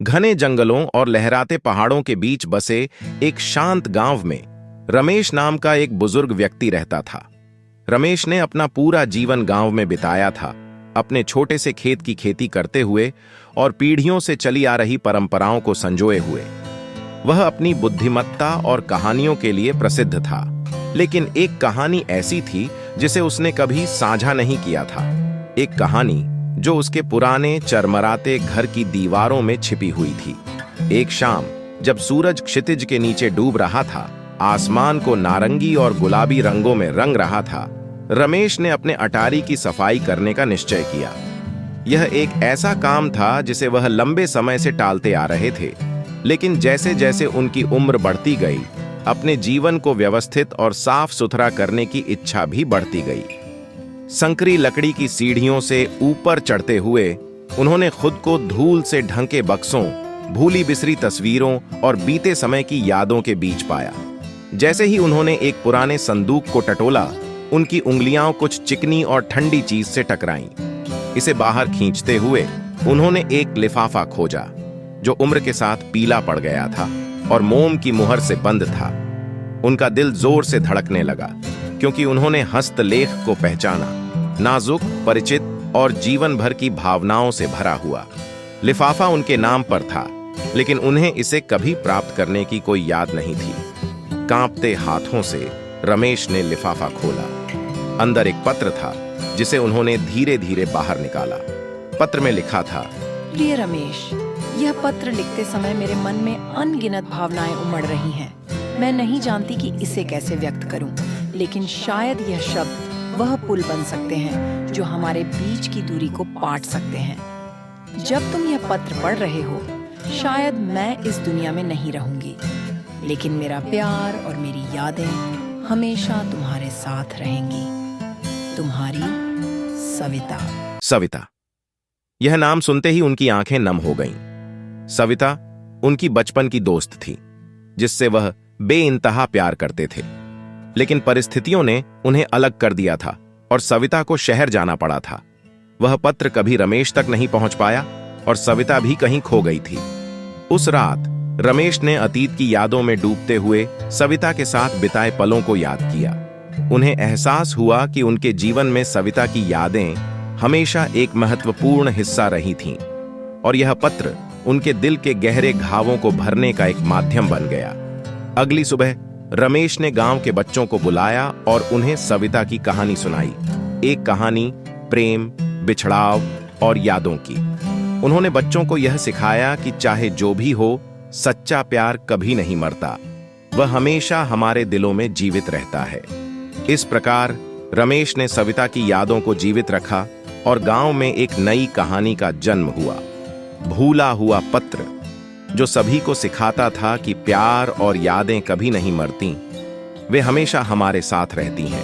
घने जंगलों और लहराते पहाड़ों के बीच बसे एक शांत गांव में रमेश नाम का एक बुजुर्ग व्यक्ति रहता था। रमेश ने अपना पूरा जीवन गांव में बिताया था, अपने छोटे से खेत की खेती करते हुए और पीढ़ियों से चली आ रही परंपराओं को संजोए हुए। वह अपनी बुद्धिमत्ता और कहानियों के लिए प्रसिद्ध था, लेकिन एक कहानी ऐसी थी जिसे उसने कभी साझा नहीं किया था। एक कहानी जो उसके पुराने चरमराते घर की दीवारों में छिपी हुई थी। एक शाम जब सूरज क्षितिज के नीचे डूब रहा था, आसमान को नारंगी और गुलाबी रंगों में रंग रहा था, रमेश ने अपने अटारी की सफाई करने का निश्चय किया। यह एक ऐसा काम था जिसे वह लंबे समय से टालते आ रहे थे, लेकिन जैसे जैसे उनकी उम्र बढ़ती गई, अपने जीवन को व्यवस्थित और साफ सुथरा करने की इच्छा भी बढ़ती गई। संकरी लकड़ी की सीढ़ियों से ऊपर चढ़ते हुए उन्होंने खुद को धूल से ढंके बक्सों, भूली बिसरी तस्वीरों और बीते समय की यादों के बीच पाया। जैसे ही उन्होंने एक पुराने संदूक को टटोला, उनकी उंगलियां कुछ चिकनी और ठंडी चीज से टकराईं। इसे बाहर खींचते हुए उन्होंने एक लिफाफा खोजा जो उम्र के साथ पीला पड़ गया था और मोम की मुहर से बंद था। उनका दिल जोर से धड़कने लगा, क्योंकि उन्होंने हस्तलेख को पहचाना, नाजुक, परिचित और जीवन भर की भावनाओं से भरा हुआ। लिफाफा उनके नाम पर था, लेकिन उन्हें इसे कभी प्राप्त करने की कोई याद नहीं थी। कांपते हाथों से रमेश ने लिफाफा खोला। अंदर एक पत्र था जिसे उन्होंने धीरे धीरे बाहर निकाला। पत्र में लिखा था, प्रिय रमेश, यह पत्र लिखते समय मेरे मन में अनगिनत भावनाएं उमड़ रही हैं। मैं नहीं जानती कि इसे कैसे व्यक्त करूं, लेकिन शायद यह शब्द वह पुल बन सकते हैं जो हमारे बीच की दूरी को पाट सकते हैं। जब तुम यह पत्र पढ़ रहे हो, शायद मैं इस दुनिया में नहीं रहूंगी, लेकिन मेरा प्यार और मेरी यादें हमेशा तुम्हारे साथ रहेंगी। तुम्हारी सविता। सविता। यह नाम सुनते ही उनकी आंखें नम हो गईं। सविता उनकी बचपन की दोस्त थी, जिससे वह बेइंतहा प्यार करते थे। लेकिन परिस्थितियों ने उन्हें अलग कर दिया था और सविता को शहर जाना पड़ा था। वह पत्र कभी रमेश तक नहीं पहुंच पाया और सविता भी कहीं खो गई थी। उस रात रमेश ने अतीत की यादों में डूबते हुए सविता के साथ बिताए पलों को याद किया। उन्हें एहसास हुआ कि उनके जीवन में सविता की यादें हमेशा एक महत्वपूर्ण हिस्सा रही थीं, और यह पत्र उनके दिल के गहरे घावों को भरने का एक माध्यम बन गया। अगली सुबह रमेश ने गांव के बच्चों को बुलाया और उन्हें सविता की कहानी सुनाई। एक कहानी प्रेम, बिछड़ाव और यादों की। उन्होंने बच्चों को यह सिखाया कि चाहे जो भी हो, सच्चा प्यार कभी नहीं मरता, वह हमेशा हमारे दिलों में जीवित रहता है। इस प्रकार रमेश ने सविता की यादों को जीवित रखा और गांव में एक नई कहानी का जन्म हुआ। भूला हुआ पत्र, जो सभी को सिखाता था कि प्यार और यादें कभी नहीं मरती, वे हमेशा हमारे साथ रहती हैं।